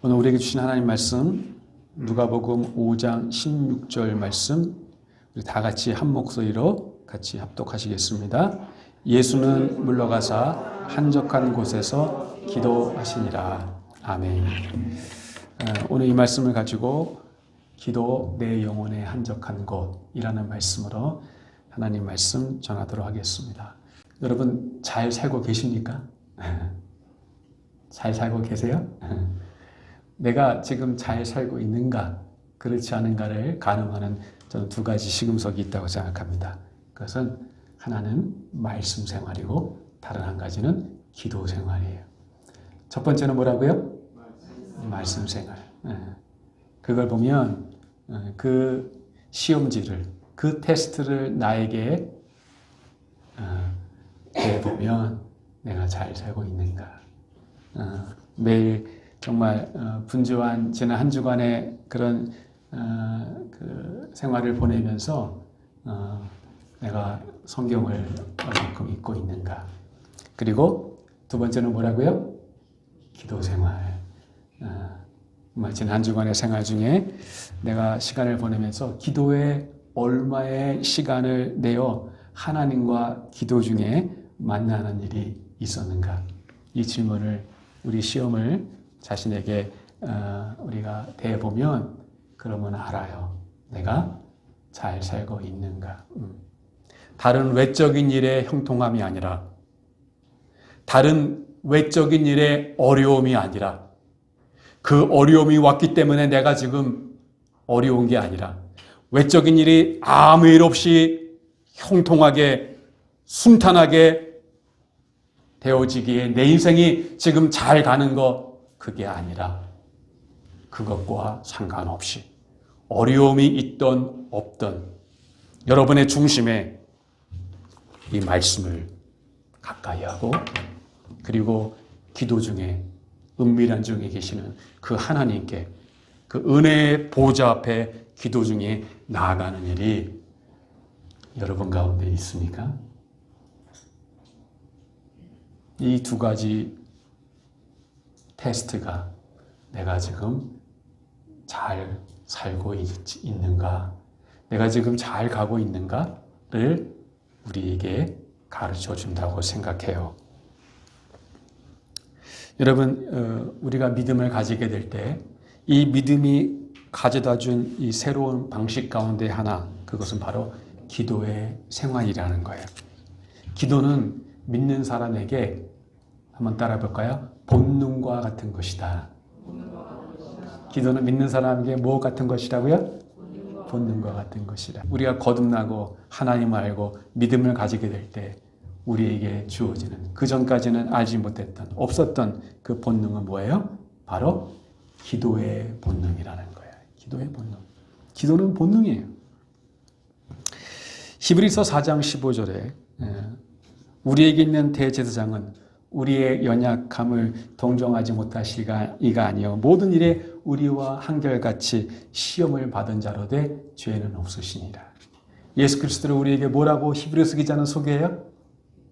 오늘 우리에게 주신 하나님 말씀 누가복음 5장 16절 말씀 우리 다 같이 한 목소리로 같이 합독하시겠습니다. 예수는 물러가사 한적한 곳에서 기도하시니라. 아멘. 오늘 이 말씀을 가지고 기도 내 영혼의 한적한 곳이라는 말씀으로 하나님 말씀 전하도록 하겠습니다. 여러분 잘 살고 계십니까? 잘 살고 계세요? 내가 지금 잘 살고 있는가, 그렇지 않은가를 가늠하는 저는 두 가지 시금석이 있다고 생각합니다. 그것은 하나는 말씀 생활이고 다른 한 가지는 기도 생활이에요. 첫 번째는 뭐라고요? 말씀 생활. 그걸 보면 그 시험지를, 그 테스트를 나에게 해보면 내가 잘 살고 있는가. 매일 정말 분주한 지난 한 주간의 그런 그 생활을 보내면서 내가 성경을 얼마큼 읽고 있는가. 그리고 두 번째는 뭐라고요? 기도 생활. 지난 한 주간의 생활 중에 내가 시간을 보내면서 기도에 얼마의 시간을 내어 하나님과 기도 중에 만나는 일이 있었는가. 이 질문을 우리 시험을 자신에게 우리가 대보면 그러면 알아요. 내가 잘 살고 있는가. 다른 외적인 일의 형통함이 아니라, 다른 외적인 일의 어려움이 아니라, 그 어려움이 왔기 때문에 내가 지금 어려운 게 아니라, 외적인 일이 아무 일 없이 형통하게 순탄하게 되어지기에 내 인생이 지금 잘 가는 거, 그게 아니라 그것과 상관없이 어려움이 있던 없던 여러분의 중심에 이 말씀을 가까이 하고, 그리고 기도 중에 은밀한 중에 계시는 그 하나님께 그 은혜의 보좌 앞에 기도 중에 나아가는 일이 여러분 가운데 있습니까? 이 두 가지 테스트가 내가 지금 잘 살고 있는가, 내가 지금 잘 가고 있는가를 우리에게 가르쳐 준다고 생각해요. 여러분, 우리가 믿음을 가지게 될 때 이 믿음이 가져다 준 이 새로운 방식 가운데 하나, 그것은 바로 기도의 생활이라는 거예요. 기도는 믿는 사람에게, 한번 따라 볼까요? 본능과 같은 것이다. 기도는 믿는 사람에게 뭐 같은 것이라고요? 본능과 같은 것이다. 우리가 거듭나고 하나님을 알고 믿음을 가지게 될 때 우리에게 주어지는, 그 전까지는 알지 못했던, 없었던 그 본능은 뭐예요? 바로 기도의 본능이라는 거예요. 기도의 본능. 기도는 본능이에요. 히브리서 4장 15절에 우리에게 있는 대제사장은 우리의 연약함을 동정하지 못하시가 이가 아니요 모든 일에 우리와 한결같이 시험을 받은 자로되 죄는 없으시니라. 예수 그리스도를 우리에게 뭐라고 히브리서 기자는 소개해요?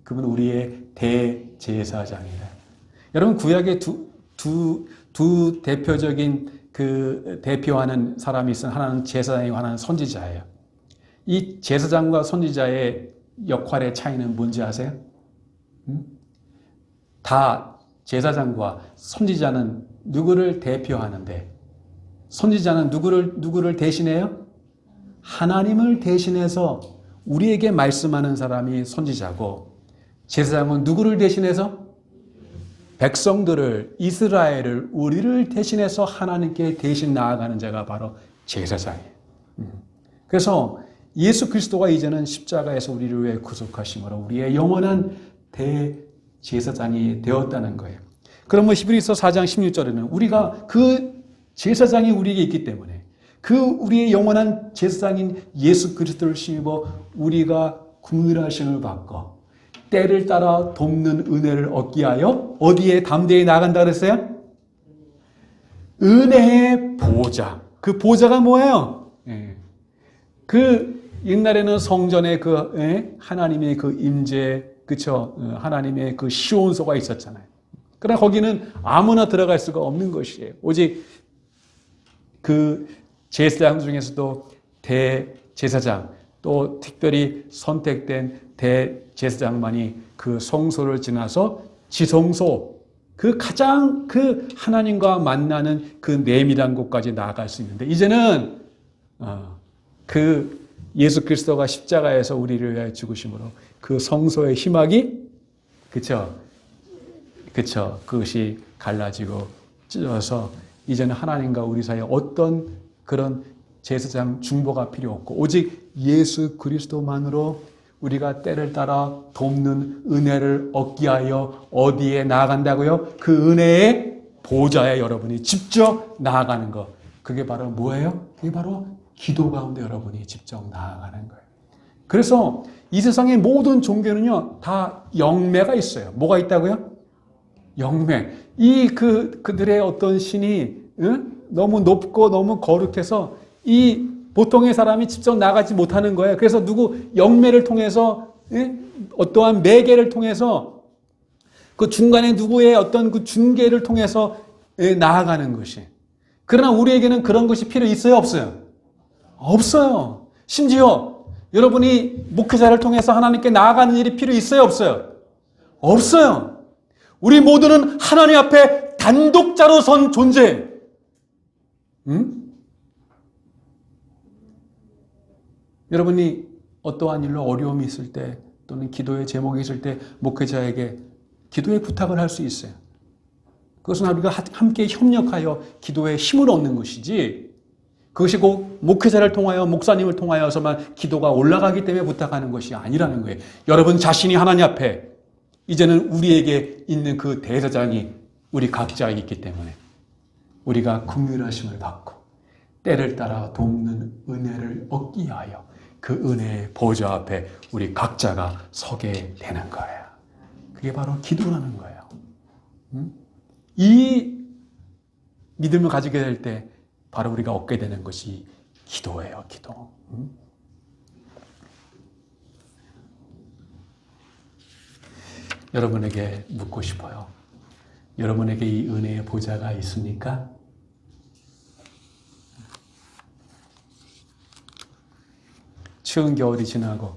그분 우리의 대제사장이다. 여러분, 구약의 두 대표적인 그 대표하는 사람이 있어요. 하나는 제사장이고 하나는 선지자예요. 이 제사장과 선지자의 역할의 차이는 뭔지 아세요? 다 제사장과 선지자는 누구를 대표하는데, 선지자는 누구를 대신해요? 하나님을 대신해서 우리에게 말씀하는 사람이 선지자고, 제사장은 누구를 대신해서? 백성들을, 이스라엘을, 우리를 대신해서 하나님께 대신 나아가는 자가 바로 제사장이에요. 그래서 예수 그리스도가 이제는 십자가에서 우리를 위해 구속하심으로 우리의 영원한 대제사장이 되었다는 거예요. 그러면 히브리서 4장 16절에는 우리가 그 제사장이 우리에게 있기 때문에 그 우리의 영원한 제사장인 예수 그리스도를 힘입어 우리가 긍휼하심을 받고 때를 따라 돕는 은혜를 얻기 하여 어디에 담대히 나간다 그랬어요? 은혜의 보좌. 그 보좌가 뭐예요? 그 옛날에는 성전에 그 하나님의 그 임재, 그쵸? 하나님의 그 시온소가 있었잖아요. 그러나 거기는 아무나 들어갈 수가 없는 것이에요. 오직 그 제사장 중에서도 대제사장, 또 특별히 선택된 대제사장만이 그 성소를 지나서 지성소, 그 가장 그 하나님과 만나는 그 내밀한 곳까지 나아갈 수 있는데, 이제는 그 예수 그리스도가 십자가에서 우리를 위하여 죽으심으로 그 성소의 희막이 그것이 갈라지고 찢어서 이제는 하나님과 우리 사이에 어떤 그런 제사장 중보가 필요 없고, 오직 예수 그리스도만으로 우리가 때를 따라 돕는 은혜를 얻기 위하여 어디에 나아간다고요? 그 은혜의 보좌에 여러분이 직접 나아가는 것. 그게 바로 뭐예요? 그게 바로 기도 가운데 여러분이 직접 나아가는 거예요. 그래서 이 세상의 모든 종교는요, 다 영매가 있어요. 뭐가 있다고요? 영매. 그들의 어떤 신이 너무 높고 너무 거룩해서 이 보통의 사람이 직접 나가지 못하는 거예요. 그래서 영매를 통해서, 어떠한 매개를 통해서 그 중간에 누구의 어떤 그 중개를 통해서 나아가는 것이. 그러나 우리에게는 그런 것이 필요 있어요, 없어요? 없어요. 심지어 여러분이 목회자를 통해서 하나님께 나아가는 일이 필요 있어요, 없어요? 없어요. 우리 모두는 하나님 앞에 단독자로 선 존재. 여러분이 어떠한 일로 어려움이 있을 때, 또는 기도의 제목이 있을 때 목회자에게 기도의 부탁을 할 수 있어요. 그것은 우리가 함께 협력하여 기도의 힘을 얻는 것이지, 그것이 꼭 목회자를 통하여, 목사님을 통하여서만 기도가 올라가기 때문에 부탁하는 것이 아니라는 거예요. 여러분 자신이 하나님 앞에 이제는 우리에게 있는 그 대사장이 우리 각자에 있기 때문에 우리가 긍휼하심을 받고 때를 따라 돕는 은혜를 얻기 위하여 그 은혜의 보좌 앞에 우리 각자가 서게 되는 거예요. 그게 바로 기도라는 거예요. 이 믿음을 가지게 될 때 바로 우리가 얻게 되는 것이 기도예요, 기도. 여러분에게 묻고 싶어요. 여러분에게 이 은혜의 보좌가 있습니까? 추운 겨울이 지나고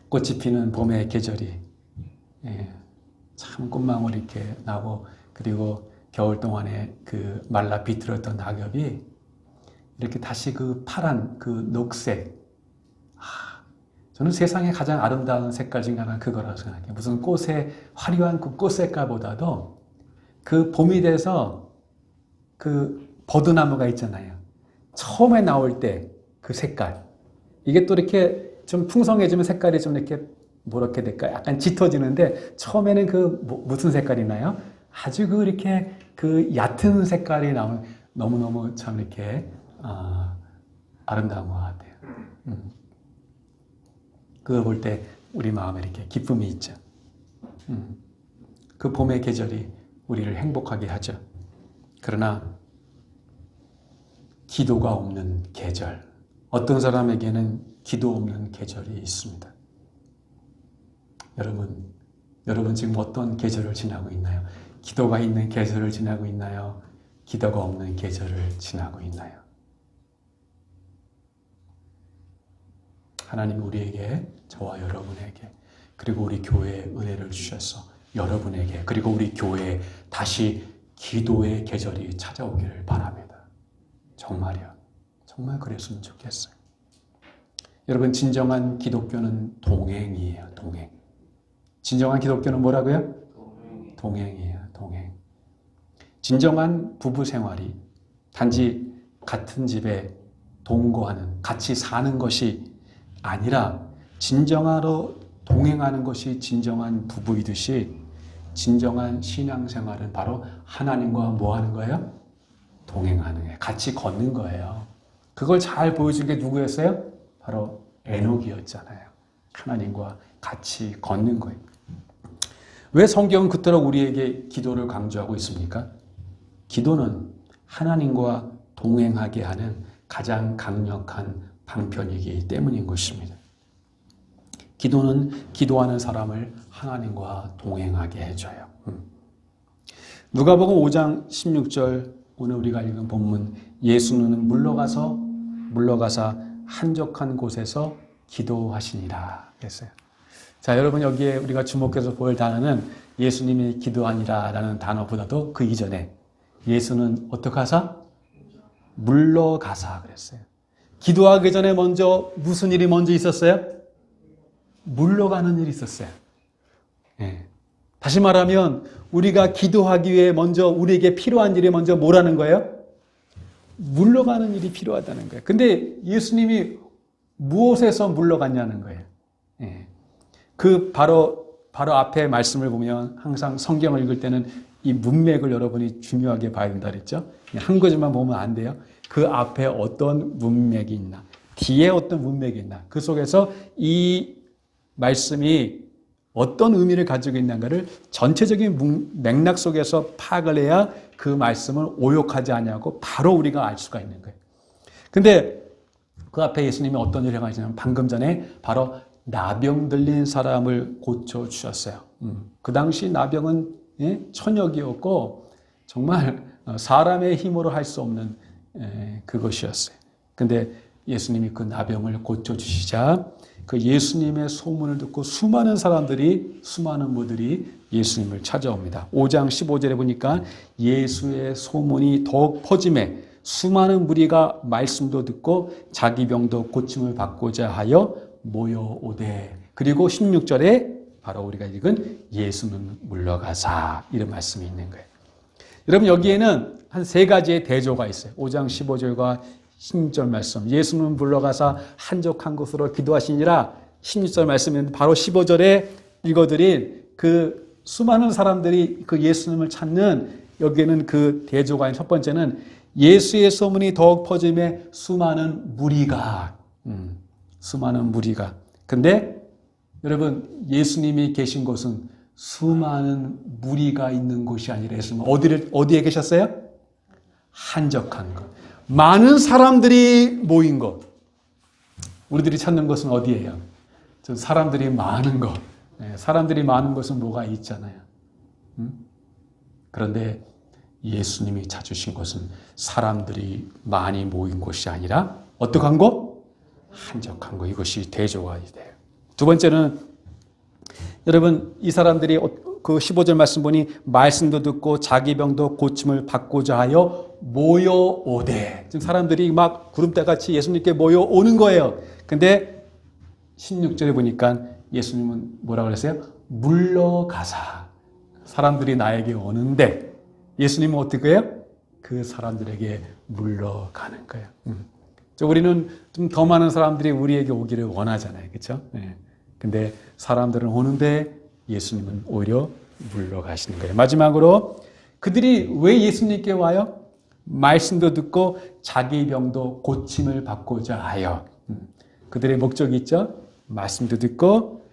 꽃이 피는 봄의 계절이 참 꽃망울이 이렇게 나고, 그리고 겨울 동안에 그 말라 비틀었던 낙엽이 이렇게 다시 그 파란 그 녹색, 저는 세상에 가장 아름다운 색깔 중에 하나가 그거라고 생각해요. 무슨 꽃의 화려한 그 꽃 색깔보다도 그 봄이 돼서 그 버드나무가 있잖아요. 처음에 나올 때 그 색깔, 이게 또 이렇게 좀 풍성해지면 색깔이 좀 이렇게 뭐렇게 될까? 약간 짙어지는데, 처음에는 무슨 색깔이 나요? 아주 이렇게 그 얕은 색깔이 나오면 너무너무 참 이렇게 아름다운 것 같아요. 그거 볼 때 우리 마음에 이렇게 기쁨이 있죠. 그 봄의 계절이 우리를 행복하게 하죠. 그러나 기도가 없는 계절, 어떤 사람에게는 기도 없는 계절이 있습니다. 여러분 지금 어떤 계절을 지나고 있나요? 기도가 있는 계절을 지나고 있나요? 기도가 없는 계절을 지나고 있나요? 하나님 우리에게, 저와 여러분에게, 그리고 우리 교회에 은혜를 주셔서 여러분에게, 그리고 우리 교회에 다시 기도의 계절이 찾아오기를 바랍니다. 정말이요. 정말 그랬으면 좋겠어요. 여러분, 진정한 기독교는 동행이에요. 동행. 진정한 기독교는 뭐라고요? 동행이에요. 동행. 진정한 부부 생활이 단지 같은 집에 동거하는, 같이 사는 것이 아니라 진정으로 동행하는 것이 진정한 부부이듯이, 진정한 신앙생활은 바로 하나님과 뭐 하는 거예요? 동행하는 거예요. 같이 걷는 거예요. 그걸 잘 보여준 게 누구였어요? 바로 에녹이었잖아요. 하나님과 같이 걷는 거예요. 왜 성경은 그토록 우리에게 기도를 강조하고 있습니까? 기도는 하나님과 동행하게 하는 가장 강력한 방편이기 때문인 것입니다. 기도는 기도하는 사람을 하나님과 동행하게 해줘요. 누가복음 5장 16절 오늘 우리가 읽은 본문 예수는 물러가사 한적한 곳에서 기도하시니라 그랬어요. 자, 여러분 여기에 우리가 주목해서 볼 단어는 예수님이 기도하니라라는 단어보다도 그 이전에 예수는 어떻게 하사? 물러가사 그랬어요. 기도하기 전에 먼저 무슨 일이 먼저 있었어요? 물러가는 일이 있었어요. 예. 다시 말하면 우리가 기도하기 위해 먼저 우리에게 필요한 일이 먼저 뭐라는 거예요? 물러가는 일이 필요하다는 거예요. 근데 예수님이 무엇에서 물러갔냐는 거예요. 예. 그 바로 앞에 말씀을 보면 항상 성경을 읽을 때는 이 문맥을 여러분이 중요하게 봐야 된다 그랬죠? 한 구절만 보면 안 돼요. 그 앞에 어떤 문맥이 있나, 뒤에 어떤 문맥이 있나, 그 속에서 이 말씀이 어떤 의미를 가지고 있는가를 전체적인 맥락 속에서 파악을 해야 그 말씀을 오역하지 않냐고 바로 우리가 알 수가 있는 거예요. 근데 그 앞에 예수님이 어떤 일을 하시냐면 방금 전에 바로 나병 들린 사람을 고쳐주셨어요. 그 당시 나병은 천역이었고 정말 사람의 힘으로 할 수 없는 그것이었어요. 근데 예수님이 그 나병을 고쳐주시자 그 예수님의 소문을 듣고 수많은 무들이 예수님을 찾아옵니다. 5장 15절에 보니까 예수의 소문이 더욱 퍼짐에 수많은 무리가 말씀도 듣고 자기 병도 고침을 받고자 하여 모여오되. 그리고 16절에 바로 우리가 읽은 예수는 물러가사 이런 말씀이 있는 거예요. 여러분 여기에는 한 세 가지의 대조가 있어요. 5장 15절과 16절 말씀. 예수는 물러가사 한적한 곳으로 기도하시니라. 16절 말씀인데 바로 15절에 읽어드린 그 수많은 사람들이 그 예수님을 찾는 여기에는 그 대조가 있는 첫 번째는 예수의 소문이 더욱 퍼짐에 수많은 무리가. 근데 여러분 예수님이 계신 곳은 수많은 무리가 있는 곳이 아니라 예수님 어디에 계셨어요? 한적한 곳. 많은 사람들이 모인 곳. 우리들이 찾는 곳은 어디예요? 사람들이 많은 곳. 사람들이 많은 곳은 뭐가 있잖아요. 그런데 예수님이 찾으신 곳은 사람들이 많이 모인 곳이 아니라 어떡한 곳? 한적한 곳. 이것이 대조가 돼요. 두 번째는 여러분 이 사람들이 그 15절 말씀 보니 말씀도 듣고 자기 병도 고침을 받고자 하여 모여오되. 지금 사람들이 막 구름대같이 예수님께 모여오는 거예요. 근데 16절에 보니까 예수님은 뭐라고 그랬어요? 물러가사. 사람들이 나에게 오는데 예수님은 어떻게 해요? 그 사람들에게 물러가는 거예요. 우리는 좀 더 많은 사람들이 우리에게 오기를 원하잖아요. 그렇죠? 근데 사람들은 오는데 예수님은 오히려 물러가시는 거예요. 마지막으로 그들이 왜 예수님께 와요? 말씀도 듣고 자기 병도 고침을 받고자 하여. 그들의 목적이 있죠. 말씀도 듣고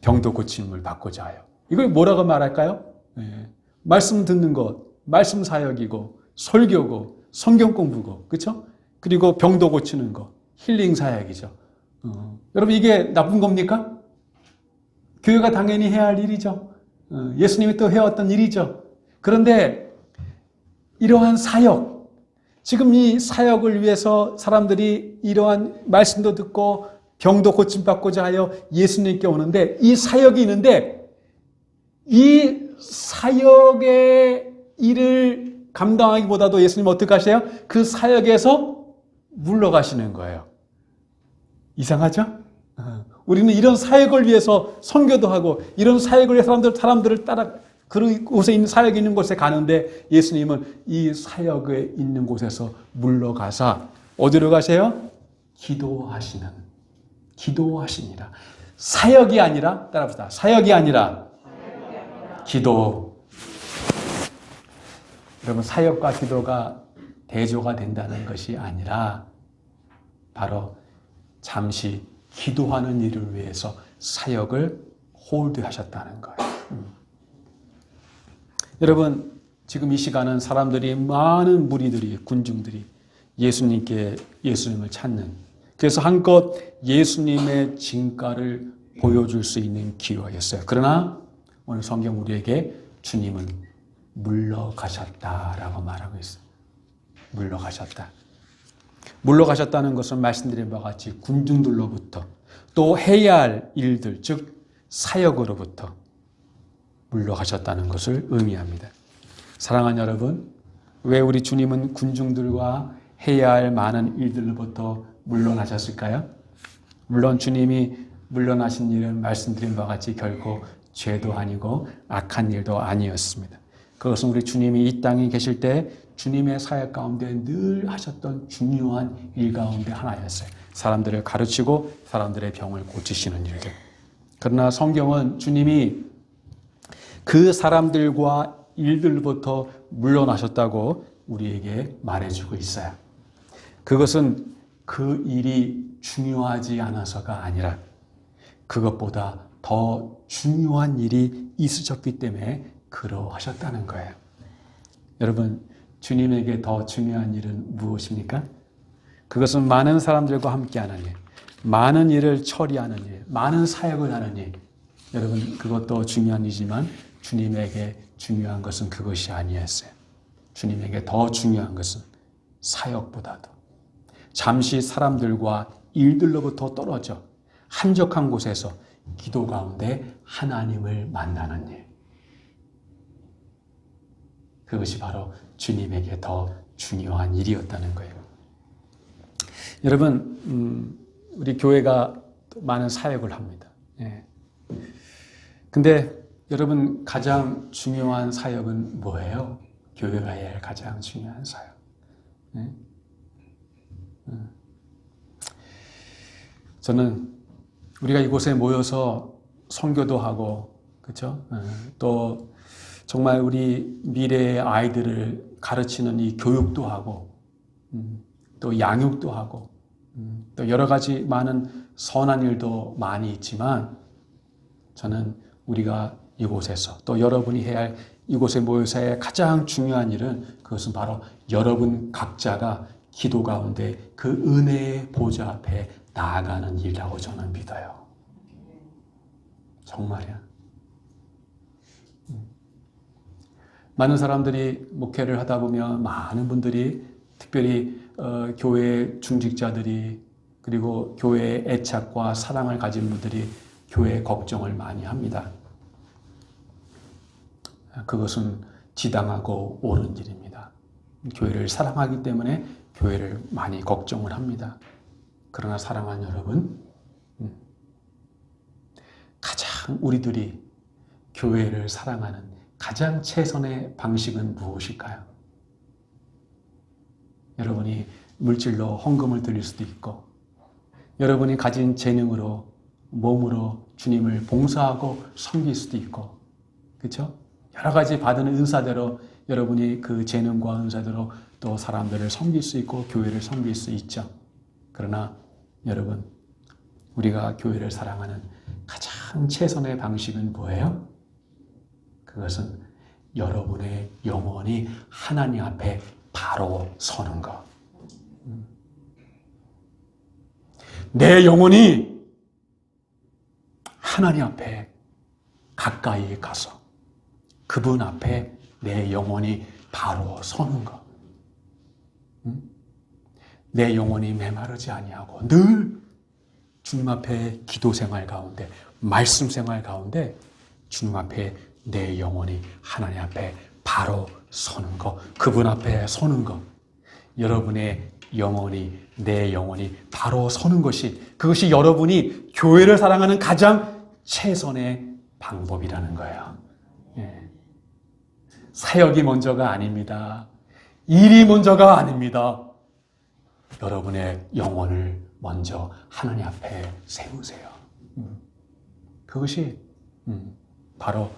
병도 고침을 받고자 하여. 이걸 뭐라고 말할까요? 말씀 듣는 것, 말씀 사역이고 설교고 성경 공부고 그렇죠? 그리고 병도 고치는 것, 힐링 사역이죠. 여러분 이게 나쁜 겁니까? 교회가 당연히 해야 할 일이죠. 예수님이 또 해왔던 일이죠. 그런데 이러한 사역, 지금 이 사역을 위해서 사람들이 이러한 말씀도 듣고 병도 고침받고자 하여 예수님께 오는데 이 사역이 있는데 이 사역의 일을 감당하기보다도 예수님은 어떻게 하세요? 그 사역에서 물러가시는 거예요. 이상하죠? 우리는 이런 사역을 위해서 선교도 하고 이런 사역을 위해 사람들을 따라 그곳에 있는 사역이 있는 곳에 가는데 예수님은 이 사역에 있는 곳에서 물러가사 어디로 가세요? 기도하시니라. 사역이 아니라 따라합시다. 사역이 아니라 기도. 여러분 사역과 기도가 대조가 된다는 것이 아니라 바로 잠시 기도하는 일을 위해서 사역을 홀드하셨다는 거예요. 여러분 지금 이 시간은 사람들이 많은 무리들이 군중들이 예수님을 찾는 그래서 한껏 예수님의 진가를 보여줄 수 있는 기회였어요. 그러나 오늘 성경 우리에게 주님은 물러가셨다라고 말하고 있어요. 물러가셨다. 물러가셨다는 것은 말씀드린 바와 같이 군중들로부터 또 해야 할 일들, 즉 사역으로부터 물러가셨다는 것을 의미합니다. 사랑하는 여러분, 왜 우리 주님은 군중들과 해야 할 많은 일들로부터 물러나셨을까요? 물론 주님이 물러나신 일은 말씀드린 바와 같이 결코 죄도 아니고 악한 일도 아니었습니다. 그것은 우리 주님이 이 땅에 계실 때 주님의 사역 가운데 늘 하셨던 중요한 일 가운데 하나였어요. 사람들을 가르치고 사람들의 병을 고치시는 일들. 그러나 성경은 주님이 그 사람들과 일들부터 물러나셨다고 우리에게 말해주고 있어요. 그것은 그 일이 중요하지 않아서가 아니라 그것보다 더 중요한 일이 있으셨기 때문에 그러하셨다는 거예요. 여러분, 주님에게 더 중요한 일은 무엇입니까? 그것은 많은 사람들과 함께하는 일, 많은 일을 처리하는 일, 많은 사역을 하는 일. 여러분, 그것도 중요한 일이지만 주님에게 중요한 것은 그것이 아니었어요. 주님에게 더 중요한 것은 사역보다도 잠시 사람들과 일들로부터 떨어져 한적한 곳에서 기도 가운데 하나님을 만나는 일. 그것이 바로 주님에게 더 중요한 일이었다는 거예요. 여러분, 우리 교회가 많은 사역을 합니다. 근데 여러분, 가장 중요한 사역은 뭐예요? 교회가 해야 할 가장 중요한 사역. 저는 우리가 이곳에 모여서 선교도 하고, 그렇죠? 또 정말 우리 미래의 아이들을 가르치는 이 교육도 하고, 또 양육도 하고, 또 여러 가지 많은 선한 일도 많이 있지만, 저는 우리가 이곳에서 또 여러분이 해야 할 이곳에 모여서의 가장 중요한 일은 그것은 바로 여러분 각자가 기도 가운데 그 은혜의 보좌 앞에 나아가는 일이라고 저는 믿어요. 정말이야. 많은 사람들이 목회를 하다 보면 많은 분들이 특별히 교회 중직자들이 그리고 교회의 애착과 사랑을 가진 분들이 교회 걱정을 많이 합니다. 그것은 지당하고 옳은 일입니다. 교회를 사랑하기 때문에 교회를 많이 걱정을 합니다. 그러나 사랑하는 여러분, 가장 우리들이 교회를 사랑하는 가장 최선의 방식은 무엇일까요? 여러분이 물질로 헌금을 드릴 수도 있고, 여러분이 가진 재능으로 몸으로 주님을 봉사하고 섬길 수도 있고, 그렇죠? 여러 가지 받은 은사대로 여러분이 그 재능과 은사대로 또 사람들을 섬길 수 있고 교회를 섬길 수 있죠. 그러나 여러분, 우리가 교회를 사랑하는 가장 최선의 방식은 뭐예요? 그것은 여러분의 영혼이 하나님 앞에 바로 서는 것. 내 영혼이 하나님 앞에 가까이 가서 그분 앞에 내 영혼이 바로 서는 것. 내 영혼이 메마르지 아니하고 늘 주님 앞에 기도 생활 가운데, 말씀 생활 가운데 주님 앞에 내 영혼이 하나님 앞에 바로 서는 것, 그분 앞에 서는 것. 여러분의 영혼이, 내 영혼이 바로 서는 것이, 그것이 여러분이 교회를 사랑하는 가장 최선의 방법이라는 거예요. 사역이 먼저가 아닙니다. 일이 먼저가 아닙니다. 여러분의 영혼을 먼저 하나님 앞에 세우세요. 그것이 바로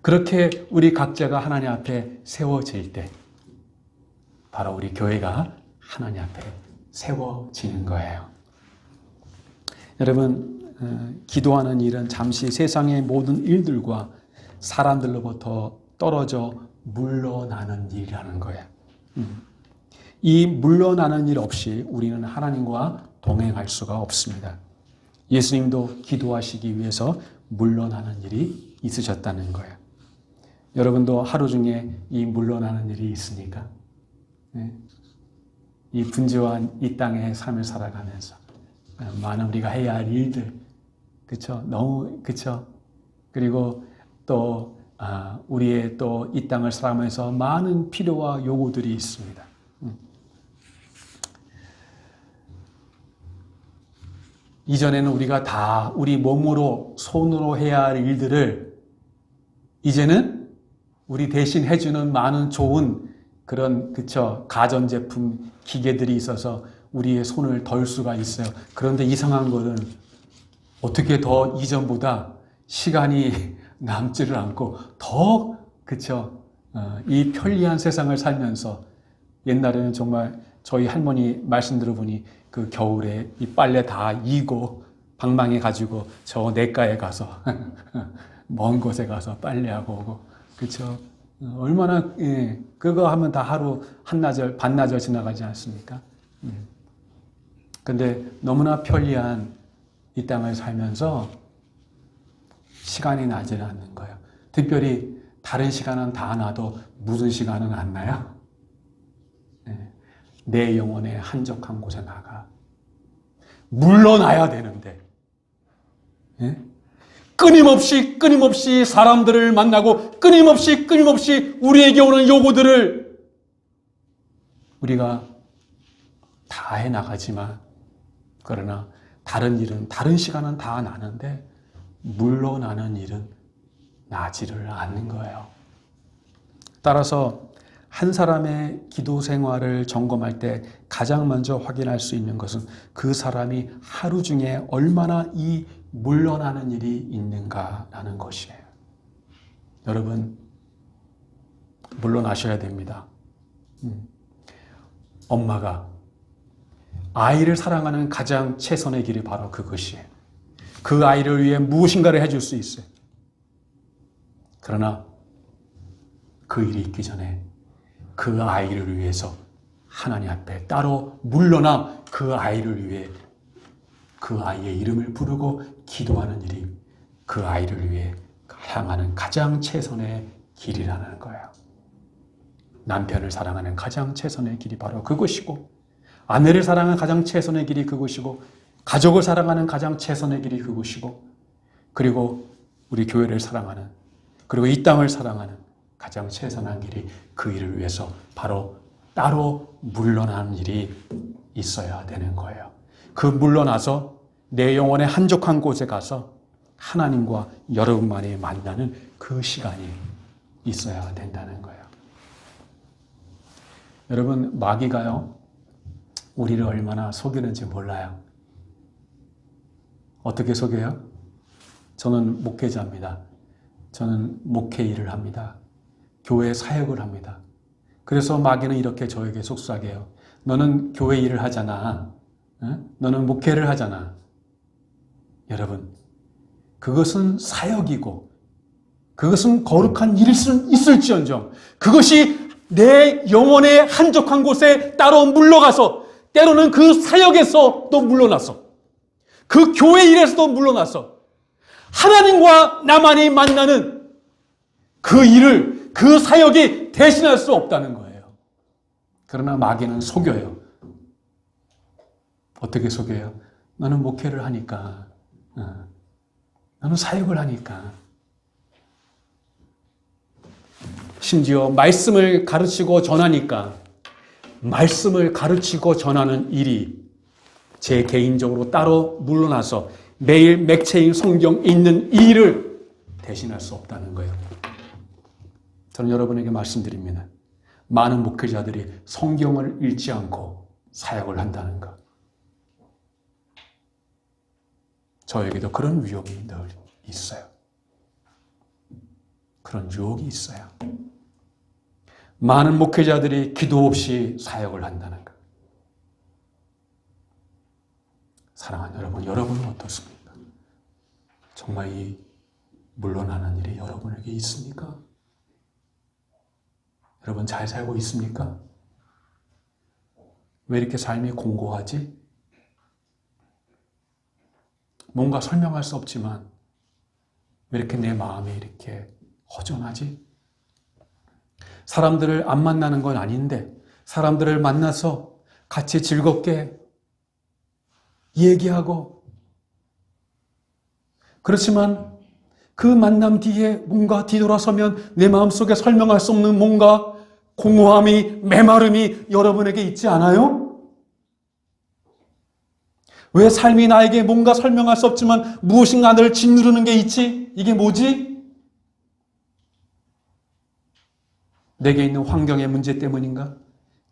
그렇게 우리 각자가 하나님 앞에 세워질 때 바로 우리 교회가 하나님 앞에 세워지는 거예요. 여러분, 기도하는 일은 잠시 세상의 모든 일들과 사람들로부터 떨어져 물러나는 일이라는 거예요. 이 물러나는 일 없이 우리는 하나님과 동행할 수가 없습니다. 예수님도 기도하시기 위해서 물러나는 일이 있으셨다는 거예요. 여러분도 하루 중에 이 물러나는 일이 있습니까? 네. 이 분주한 이 땅의 삶을 살아가면서 많은 우리가 해야 할 일들, 그쵸? 너무, 그쵸? 그리고 또, 우리의 또 이 땅을 살아가면서 많은 필요와 요구들이 있습니다. 이전에는 우리가 다 우리 몸으로, 손으로 해야 할 일들을 이제는 우리 대신 해주는 많은 좋은 그런, 그쵸, 가전제품, 기계들이 있어서 우리의 손을 덜 수가 있어요. 그런데 이상한 거는 어떻게 더 이전보다 시간이 남지를 않고 더, 그쵸, 이 편리한 세상을 살면서 옛날에는 정말 저희 할머니 말씀 들어보니 그 겨울에 이 빨래 다 이고 방망이 가지고 저 냇가에 가서 먼 곳에 가서 빨래하고 오고, 그쵸? 얼마나, 예, 그거 하면 다 하루, 한나절, 반나절 지나가지 않습니까? 근데 너무나 편리한 이 땅을 살면서 시간이 나지는 않는 거예요. 특별히 다른 시간은 다 나도 무슨 시간은 안 나요? 예, 내 영혼의 한적한 곳에 나가. 물러나야 되는데, 예? 끊임없이 사람들을 만나고 끊임없이 우리에게 오는 요구들을 우리가 다 해나가지만, 그러나 다른 일은, 다른 시간은 다 나는데 물러나는 일은 나지를 않는 거예요. 따라서 한 사람의 기도 생활을 점검할 때 가장 먼저 확인할 수 있는 것은 그 사람이 하루 중에 얼마나 이 물러나는 일이 있는가라는 것이에요. 여러분, 물러나셔야 됩니다. 엄마가 아이를 사랑하는 가장 최선의 길이 바로 그것이에요. 그 아이를 위해 무엇인가를 해줄 수 있어요. 그러나 그 일이 있기 전에 그 아이를 위해서 하나님 앞에 따로 물러나 그 아이를 위해 그 아이의 이름을 부르고 기도하는 일이 그 아이를 위해 향하는 가장 최선의 길이라는 거예요. 남편을 사랑하는 가장 최선의 길이 바로 그것이고, 아내를 사랑하는 가장 최선의 길이 그것이고, 가족을 사랑하는 가장 최선의 길이 그것이고, 그리고 우리 교회를 사랑하는, 그리고 이 땅을 사랑하는 가장 최선한 길이 그 일을 위해서 바로 따로 물러나는 일이 있어야 되는 거예요. 그 물러나서 내 영혼의 한적한 곳에 가서 하나님과 여러분만이 만나는 그 시간이 있어야 된다는 거예요. 여러분, 마귀가요, 우리를 얼마나 속이는지 몰라요. 어떻게 속여요? 저는 목회자입니다. 저는 목회 일을 합니다. 교회 사역을 합니다. 그래서 마귀는 이렇게 저에게 속삭여요. 너는 교회 일을 하잖아. 너는 목회를 하잖아. 여러분, 그것은 사역이고 그것은 거룩한 일일 수 있을지언정 그것이 내 영혼의 한적한 곳에 따로 물러가서, 때로는 그 사역에서 또 물러나서, 그 교회 일에서도 물러나서 하나님과 나만이 만나는 그 일을, 그 사역이 대신할 수 없다는 거예요. 그러나 마귀는 속여요. 어떻게 속여요? 너는 목회를 하니까, 너는 사역을 하니까. 심지어 말씀을 가르치고 전하니까, 말씀을 가르치고 전하는 일이 제 개인적으로 따로 물러나서 매일 맥체인 성경 읽는 일을 대신할 수 없다는 거예요. 저는 여러분에게 말씀드립니다. 많은 목회자들이 성경을 읽지 않고 사역을 한다는 것. 저에게도 그런 위험이 늘 있어요. 그런 유혹이 있어요. 많은 목회자들이 기도 없이 사역을 한다는 것. 사랑하는 여러분, 여러분은 어떻습니까? 정말 이 물러나는 일이 여러분에게 있습니까? 여러분 잘 살고 있습니까? 왜 이렇게 삶이 공고하지? 뭔가 설명할 수 없지만 왜 이렇게 내 마음이 이렇게 허전하지? 사람들을 안 만나는 건 아닌데 사람들을 만나서 같이 즐겁게 얘기하고, 그렇지만 그 만남 뒤에 뭔가 뒤돌아서면 내 마음속에 설명할 수 없는 뭔가 공허함이, 메마름이 여러분에게 있지 않아요? 왜 삶이 나에게 뭔가 설명할 수 없지만 무엇인가 나를 짓누르는 게 있지? 이게 뭐지? 내게 있는 환경의 문제 때문인가?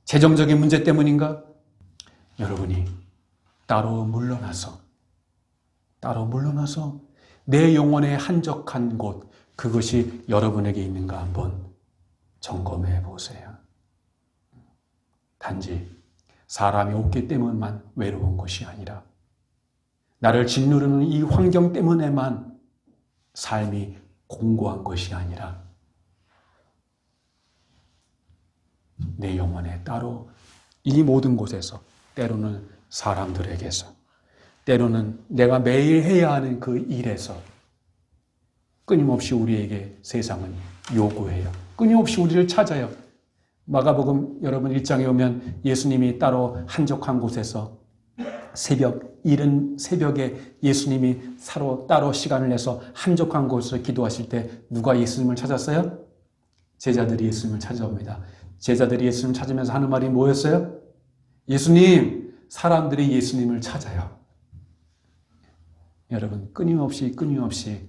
재정적인 문제 때문인가? 여러분이 따로 물러나서 내 영혼의 한적한 곳, 그것이 여러분에게 있는가 한번 점검해 보세요. 단지 사람이 없기 때문만 외로운 것이 아니라 나를 짓누르는 이 환경 때문에만 삶이 공고한 것이 아니라 내 영혼에 따로 이 모든 곳에서, 때로는 사람들에게서, 때로는 내가 매일 해야 하는 그 일에서 끊임없이 우리에게 세상은 요구해요. 끊임없이 우리를 찾아요. 마가복음 여러분 1장에 오면 예수님이 따로 한적한 곳에서 이른 새벽에 예수님이 따로 시간을 내서 한적한 곳에서 기도하실 때 누가 예수님을 찾았어요? 제자들이 예수님을 찾아옵니다. 제자들이 예수님을 찾으면서 하는 말이 뭐였어요? 예수님, 사람들이 예수님을 찾아요. 여러분, 끊임없이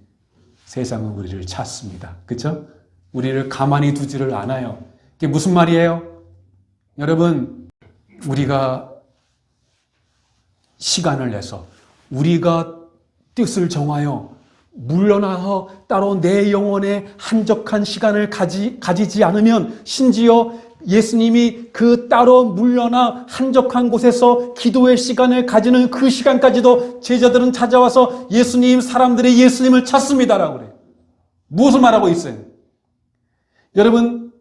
세상은 우리를 찾습니다. 그렇죠? 우리를 가만히 두지를 않아요. 이게 무슨 말이에요? 여러분, 우리가 시간을 내서 우리가 뜻을 정하여 물러나서 따로 내 영혼의 한적한 시간을 가지지 않으면, 심지어 예수님이 그 따로 물러나 한적한 곳에서 기도의 시간을 가지는 그 시간까지도 제자들은 찾아와서 예수님, 사람들이 예수님을 찾습니다라고 그래요. 무엇을 말하고 있어요? 여러분,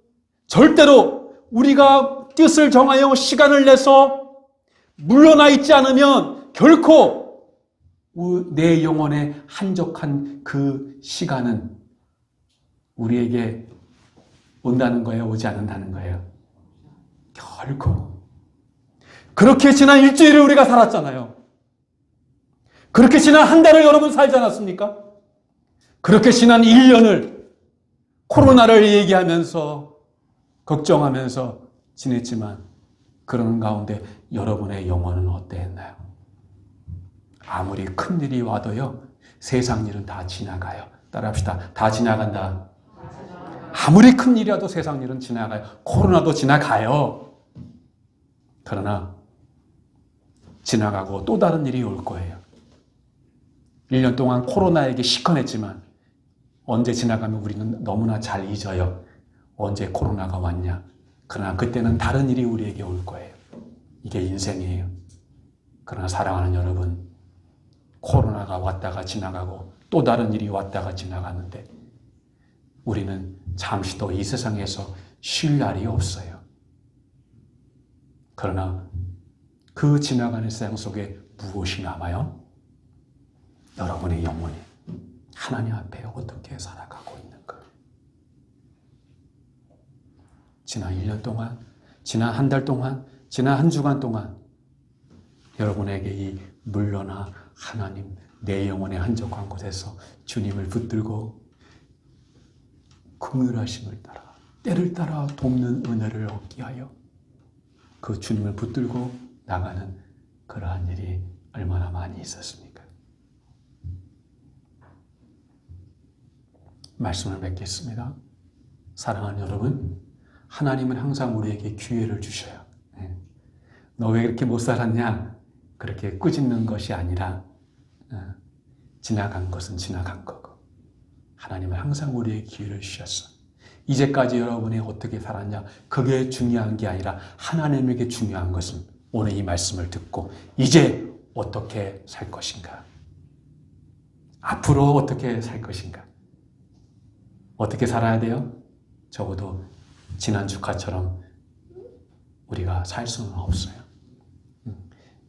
절대로 우리가 뜻을 정하여 시간을 내서 물러나 있지 않으면 결코 내 영혼의 한적한 그 시간은 우리에게 온다는 거예요? 오지 않는다는 거예요? 결코. 그렇게 지난 일주일을 우리가 살았잖아요. 그렇게 지난 한 달을 여러분 살지 않았습니까? 그렇게 지난 1년을 코로나를 얘기하면서 걱정하면서 지냈지만, 그런 가운데 여러분의 영혼은 어땠나요? 아무리 큰 일이 와도요, 세상 일은 다 지나가요. 따라합시다. 다 지나간다. 아무리 큰 일이 와도 세상 일은 지나가요. 코로나도 지나가요. 그러나 지나가고 또 다른 일이 올 거예요. 1년 동안 코로나에게 시큰했지만 언제 지나가면 우리는 너무나 잘 잊어요. 언제 코로나가 왔냐. 그러나 그때는 다른 일이 우리에게 올 거예요. 이게 인생이에요. 그러나 사랑하는 여러분, 코로나가 왔다가 지나가고 또 다른 일이 왔다가 지나가는데 우리는 잠시도 이 세상에서 쉴 날이 없어요. 그러나 그 지나가는 세상 속에 무엇이 남아요? 여러분의 영혼이 하나님 앞에 어떻게 살아가고 있는가? 지난 1년 동안, 지난 한 달 동안, 지난 한 주간 동안 여러분에게 이 물러나 하나님, 내 영혼의 한적한 곳에서 주님을 붙들고 긍휼하심을 따라, 때를 따라 돕는 은혜를 얻게 하여 그 주님을 붙들고 나가는 그러한 일이 얼마나 많이 있었습니까? 말씀을 맺겠습니다. 사랑하는 여러분, 하나님은 항상 우리에게 기회를 주셔요. 너 왜 그렇게 못 살았냐? 그렇게 꾸짖는 것이 아니라 지나간 것은 지나간 거고, 하나님은 항상 우리에게 기회를 주셨어. 이제까지 여러분이 어떻게 살았냐? 그게 중요한 게 아니라 하나님에게 중요한 것은 오늘 이 말씀을 듣고 이제 어떻게 살 것인가? 앞으로 어떻게 살 것인가? 어떻게 살아야 돼요? 적어도 지난 주카처럼 우리가 살 수는 없어요.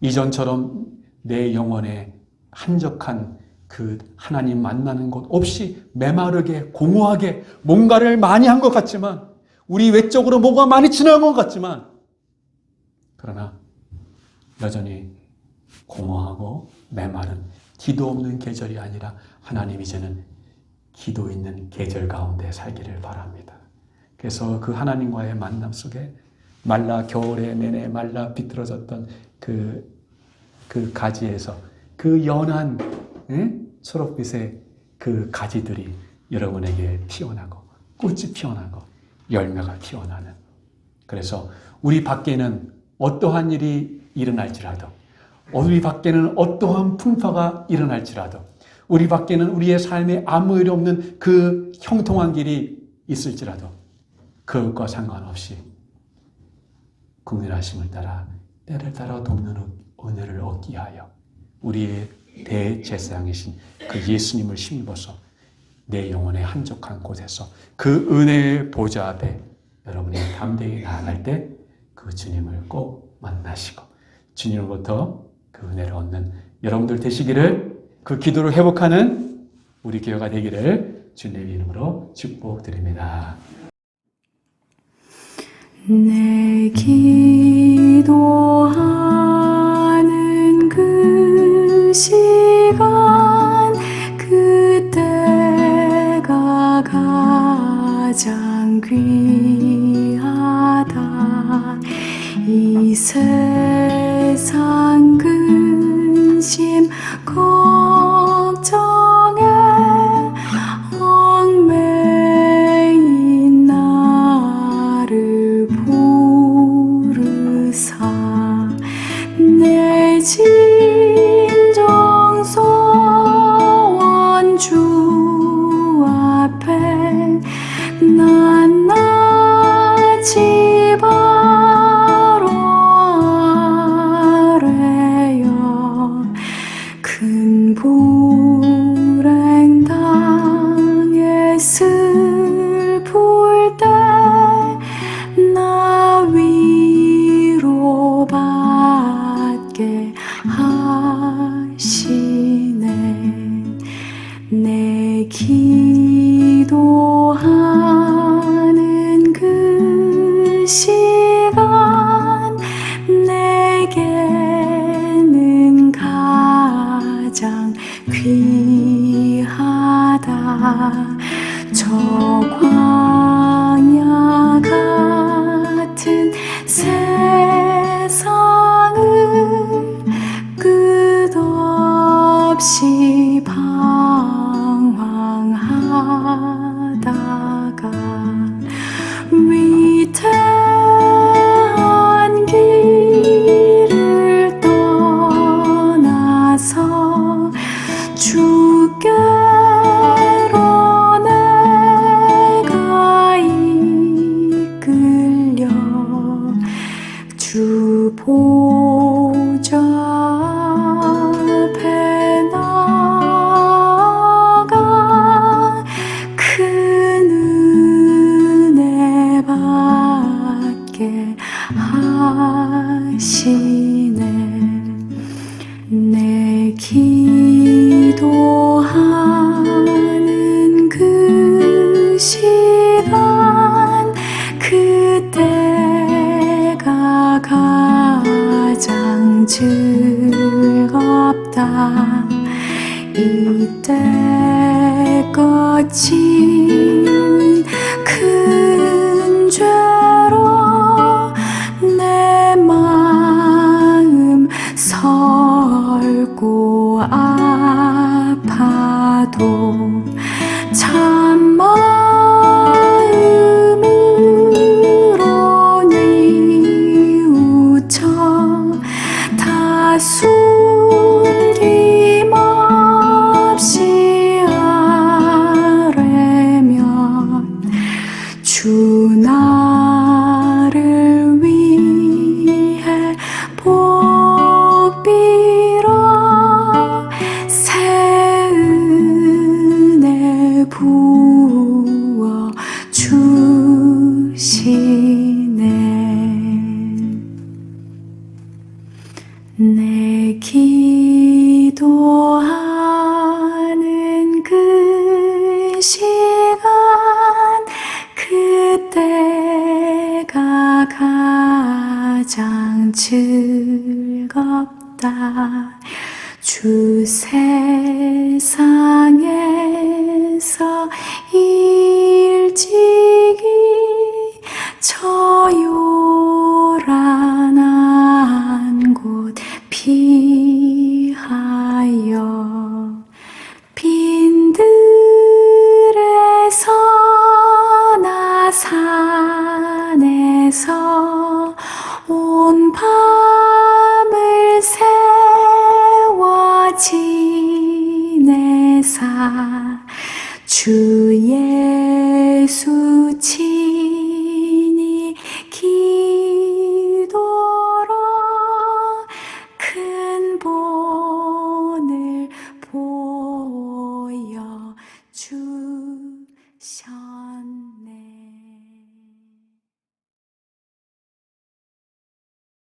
이전처럼 내 영혼에 한적한 그 하나님 만나는 것 없이 메마르게 공허하게 뭔가를 많이 한 것 같지만 우리 외적으로 뭐가 많이 지나간 것 같지만 그러나 여전히 공허하고 메마른 기도 없는 계절이 아니라 하나님 이제는 기도 있는 계절 가운데 살기를 바랍니다. 그래서 그 하나님과의 만남 속에 겨울에 내내 말라 비틀어졌던 그 가지에서 그 연한 초록빛의 그 가지들이 여러분에게 피어나고 꽃이 피어나고 열매가 피어나는, 그래서 우리 밖에는 어떠한 일이 일어날지라도, 우리 밖에는 어떠한 풍파가 일어날지라도, 우리 밖에는 우리의 삶에 아무 일 없는 그 형통한 길이 있을지라도 그것과 상관없이 국률하심을 따라 때를 따라 돕는 은혜를 얻기 위하여 우리의 대제사장이신 그 예수님을 힘입어서 내 영혼의 한적한 곳에서 그 은혜의 보좌 앞에 여러분이 담대히 나아갈 때 그 주님을 꼭 만나시고 주님으로부터 그 은혜를 얻는 여러분들 되시기를, 그 기도를 회복하는 우리 교회가 되기를 주님의 이름으로 축복드립니다. 내 기도하는 그 시간, 그때가 가장 귀하다. 이 세상 근심 걱정에 얽매인 나를 부르사 내 진정소원 주 앞에 낱낱이 바로 아뢰어 큰 불행 당해 슬플 때 나 위로받게 하시네. 내 기도하는 그 시간 내게는 가장 귀하다. 저 광야 같은 세상을 끝없이 방황하다가 위태한 길을 떠나서 주께로 내가 이끌려 주 보좌 앞에 나아가 큰 은혜 받게 하시네. 내 기도하는 그 시간 그때가 가장 즐겁다. 이때껏 지은 큰 죄로 내 마음 설고 아파도 참 마음으로 뉘우쳐 다 숨김없이 아뢰면 주 나를 위해 복 빌어 새 은혜 부어 주시네. 내 기도하는 그 시간 그때 가장 즐겁다. 주 세상에서 일찍이 저 요란한 곳 피하여 빈들에서나 산에서 온 밤을 세워 지내사 주의